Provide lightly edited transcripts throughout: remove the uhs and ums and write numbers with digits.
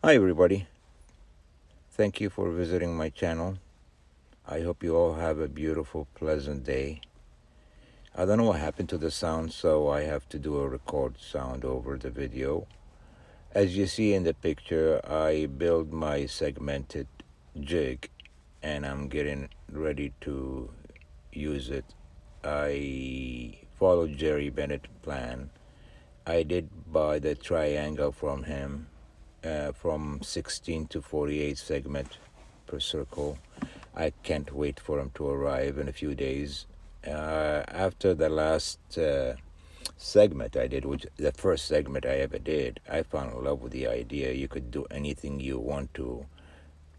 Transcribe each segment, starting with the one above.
Hi everybody, thank you for visiting my channel. I hope you all have a beautiful, pleasant day. I don't know what happened to the sound, so I have to do a record sound over the video. As you see in the picture, I build my segmented jig and I'm getting ready to use it. I followed Jerry Bennett's plan. I did buy the triangle from him, from 16 to 48 segment per circle. I can't wait for him to arrive in a few days. After the last segment I did, which the first segment I ever did, I fell in love with the idea. You could do anything you want to,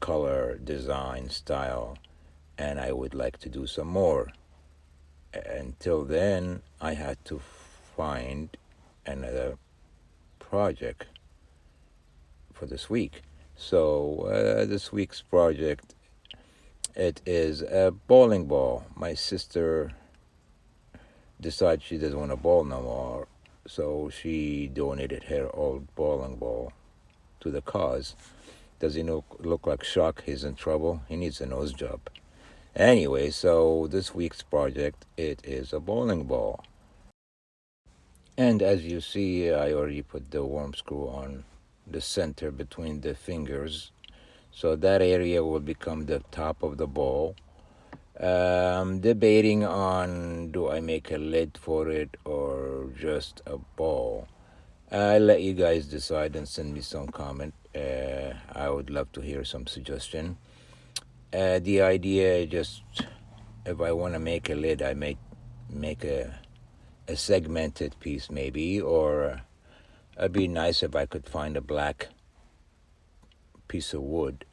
color, design, style, and I would like to do some more. Until then, I had to find another project for this week. So this week's project, it is a bowling ball. My sister decided she doesn't want a ball no more, so she donated her old bowling ball to the cause. Does he look like Shock? He's in trouble. He needs a nose job. Anyway, so this week's project, it is a bowling ball. And as you see, I already put the worm screw on the center between the fingers. So that area will become the top of the ball. I'm debating on, do I make a lid for it or just a ball? I'll let you guys decide and send me some comment. I would love to hear some suggestion. The idea just, if I want to make a lid, I make a segmented piece maybe, or it'd be nice if I could find a black piece of wood.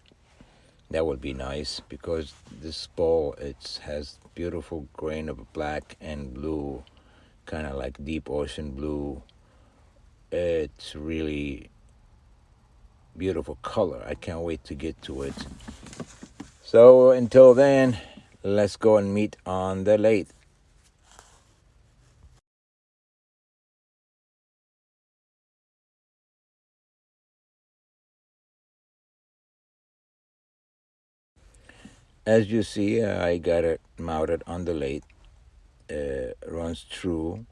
That would be nice, because this ball, it has beautiful grain of black and blue, kind of like deep ocean blue. It's really beautiful color. I can't wait to get to it. So until then, let's go and meet on the lathe. As you see, I got it mounted on the lathe. Runs true.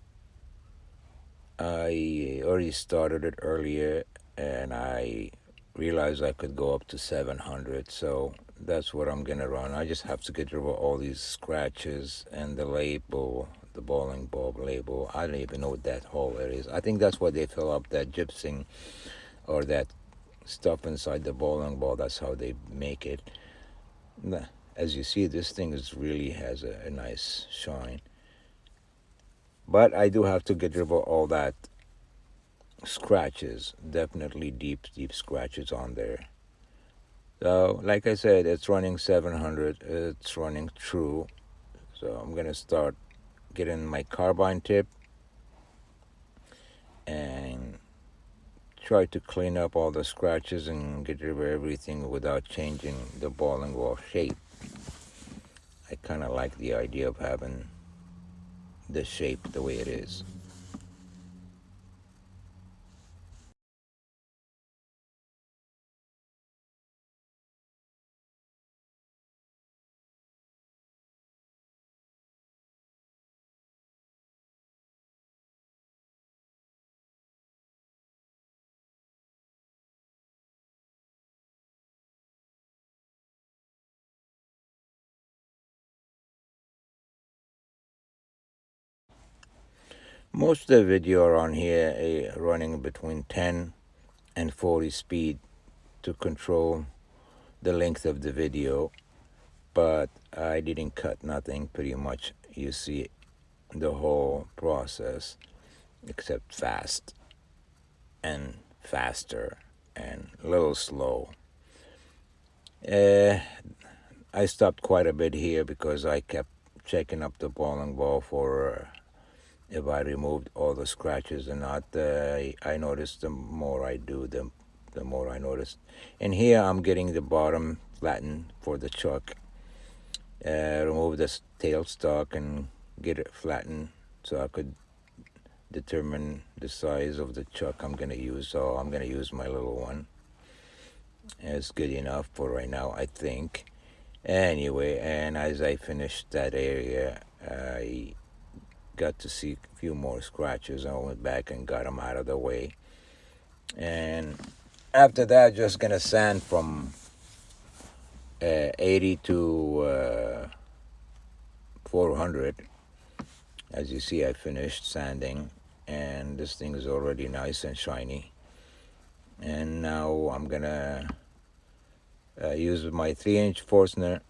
I already started it earlier, and I realized I could go up to 700, so that's what I'm gonna run. I just have to get rid of all these scratches and the label, the bowling ball label. I don't even know what that hole is. I think that's why they fill up that gypsum or that stuff inside the bowling ball. That's how they make it. As you see, this thing really has a nice shine. But I do have to get rid of all that scratches, definitely deep scratches on there. So like I said, it's running 700, it's running true. So I'm gonna start getting my carbine tip and try to clean up all the scratches and get rid of everything without changing the bowling ball shape. I kind of like the idea of having the shape the way it is. Most of the video around here running between 10 and 40 speed to control the length of the video, but I didn't cut nothing. Pretty much you see the whole process, except fast and faster and a little slow. I stopped quite a bit here because I kept checking up the bowling ball for if I removed all the scratches or not. I noticed the more I do, the more I noticed. And here I'm getting the bottom flattened for the chuck. Remove the tailstock and get it flattened so I could determine the size of the chuck I'm going to use. So I'm going to use my little one. It's good enough for right now, I think. Anyway, and as I finished that area, I got to see a few more scratches. I went back and got them out of the way. And after that, just gonna sand from 80 to 400. As you see, I finished sanding, and this thing is already nice and shiny. And now I'm gonna use my 3-inch Forstner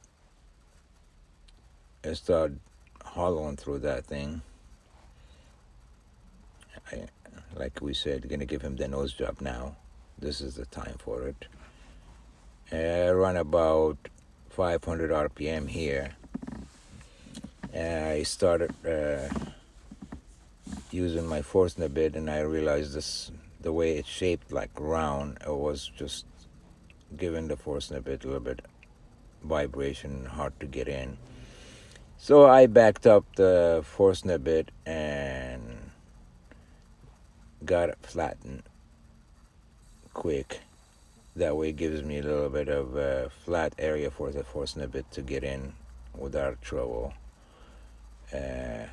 and start hollowing through that thing. I, like we said, gonna give him the nose job now. This is the time for it. Run about 500 RPM here. I started using my Forstner bit, and I realized the way it's shaped like round, it was just giving the Forstner bit a little bit vibration, hard to get in. So I backed up the Forstner bit and got it flattened quick. That way it gives me a little bit of a flat area for the Forstner bit to get in without trouble. And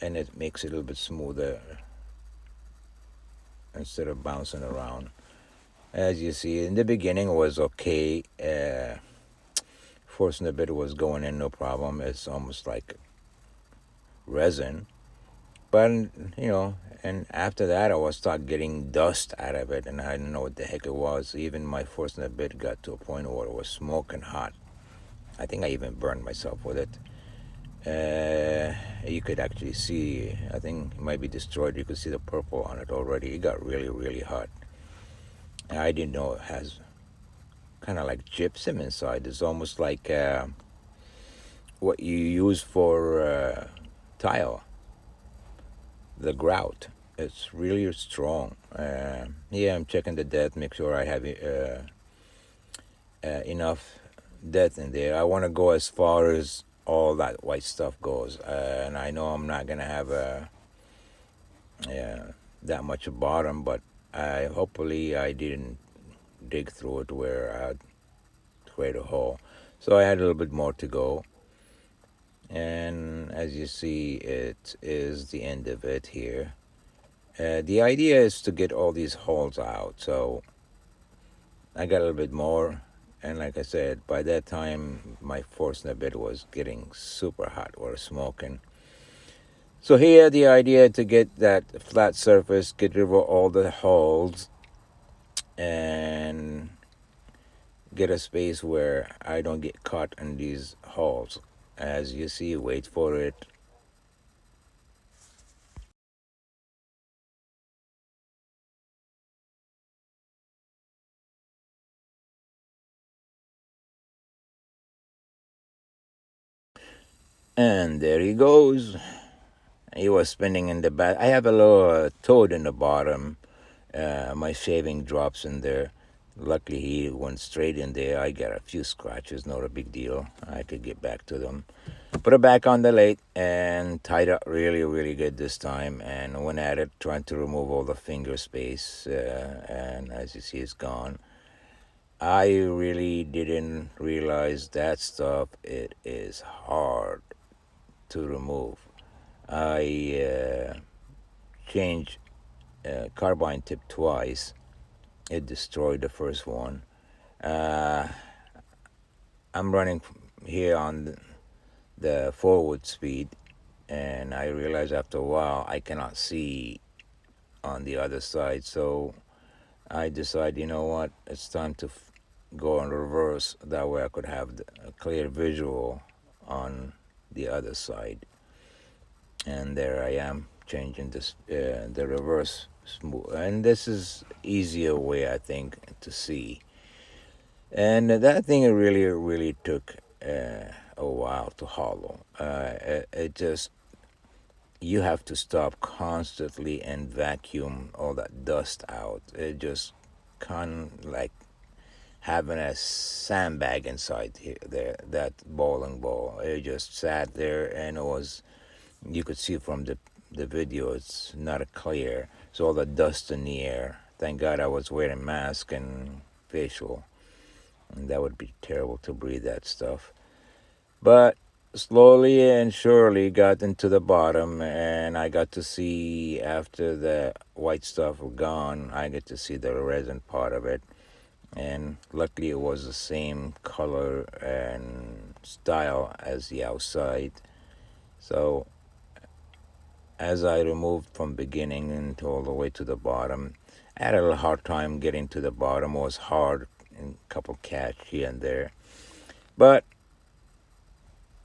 it makes it a little bit smoother instead of bouncing around. As you see, in the beginning it was okay. Forstner bit was going in no problem. It's almost like resin. But, and after that I was start getting dust out of it, and I didn't know what the heck it was. Even my Forstner bit got to a point where it was smoking hot. I think I even burned myself with it. You could actually see, I think it might be destroyed. You could see the purple on it already. It got really, really hot. And I didn't know it has kind of like gypsum inside. It's almost like what you use for tile, the grout. It's really strong. Yeah, I'm checking the depth, make sure I have enough depth in there. I want to go as far as all that white stuff goes, and I know I'm not gonna have that much bottom, but hopefully I didn't dig through it where I'd create a hole. So I had a little bit more to go, and as you see, it is the end of it here. The idea is to get all these holes out, so I got a little bit more. And like I said, by that time, my Forstner bit was getting super hot or smoking. So here, the idea to get that flat surface, get rid of all the holes, and get a space where I don't get caught in these holes. As you see, wait for it. And there he goes. He was spinning in the back. I have a little toad in the bottom. My shaving drops in there. Luckily, he went straight in there. I got a few scratches, not a big deal. I could get back to them. Put it back on the lathe and tied up really, really good this time. And went at it, trying to remove all the finger space. And as you see, it's gone. I really didn't realize that stuff. It is hard to remove. I changed carbine tip twice. It destroyed the first one. Uh, I'm running here on the forward speed, and I realize after a while I cannot see on the other side. So I decide, you know what, it's time to go in reverse. That way I could have a clear visual on the other side. And there I am changing this the reverse smooth, and this is easier way I think to see. And that thing really took a while to hollow. It just, you have to stop constantly and vacuum all that dust out. It just kind of like having a sandbag inside here, there, that bowling ball. It just sat there, and it was, you could see from the video, it's not clear. So all the dust in the air. Thank God I was wearing a mask, and artificial, and that would be terrible to breathe that stuff. But slowly and surely got into the bottom, and I got to see, after the white stuff was gone, I get to see the resin part of it. And luckily it was the same color and style as the outside. So as I removed from beginning into all the way to the bottom, I had a little hard time getting to the bottom. It was hard, and a couple catch here and there, but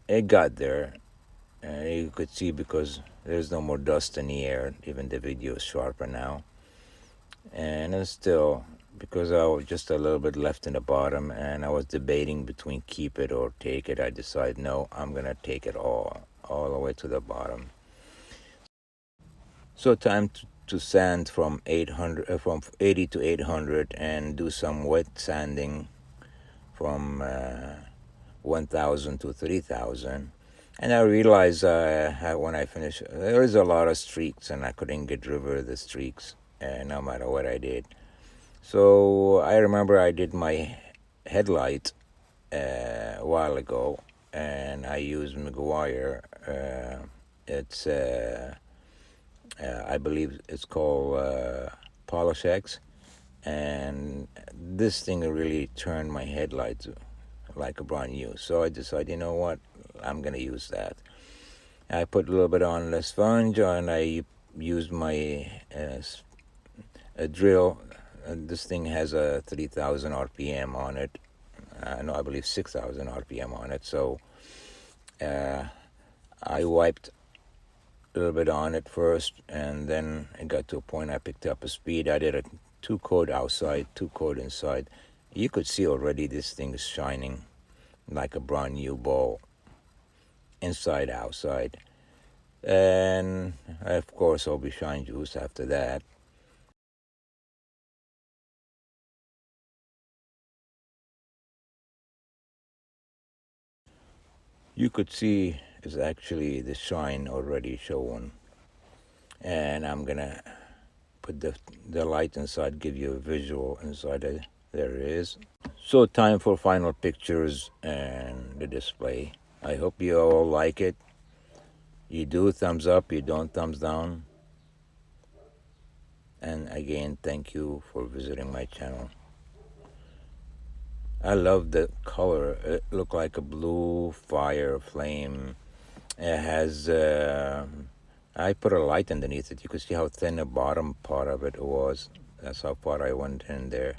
it got there. You could see because there's no more dust in the air. Even the video is sharper now. And it's still, because I was just a little bit left in the bottom, and I was debating between keep it or take it, I decided no, I'm gonna take it all the way to the bottom. So time to sand from 800, from 80 to 800, and do some wet sanding from 1,000 to 3,000. And I realized when I finished, there was a lot of streaks, and I couldn't get rid of the streaks, no matter what I did. So I remember I did my headlight a while ago, and I used Meguiar. It's I believe it's called Polish X, and this thing really turned my headlight like a brand new. So I decided, you know what, I'm gonna use that. I put a little bit on the sponge, and I used my a drill. This thing has a 3,000 RPM on it. No, I believe 6,000 RPM on it. So I wiped a little bit on it first, and then it got to a point I picked up a speed. I did a 2-coat outside, 2-coat inside. You could see already this thing is shining like a brand new ball, inside, outside. And of course I'll be shine juice after that. You could see is actually the shine already showing, and I'm gonna put the light inside, give you a visual inside it. There it is. So time for final pictures and the display. I hope you all like it. You do, thumbs up. You don't, thumbs down. And again, thank you for visiting my channel. I love the color. It looked like a blue fire flame. It has I put a light underneath it. You could see how thin the bottom part of it was. That's how far I went in there.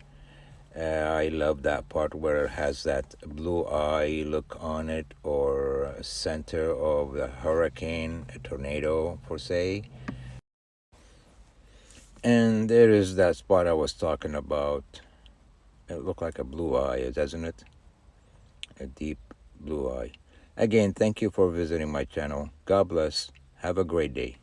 I love that part where it has that blue eye look on it, or center of the hurricane, a tornado per se. And there is that spot I was talking about. It looked like a blue eye, doesn't it? A deep blue eye. Again, thank you for visiting my channel. God bless. Have a great day.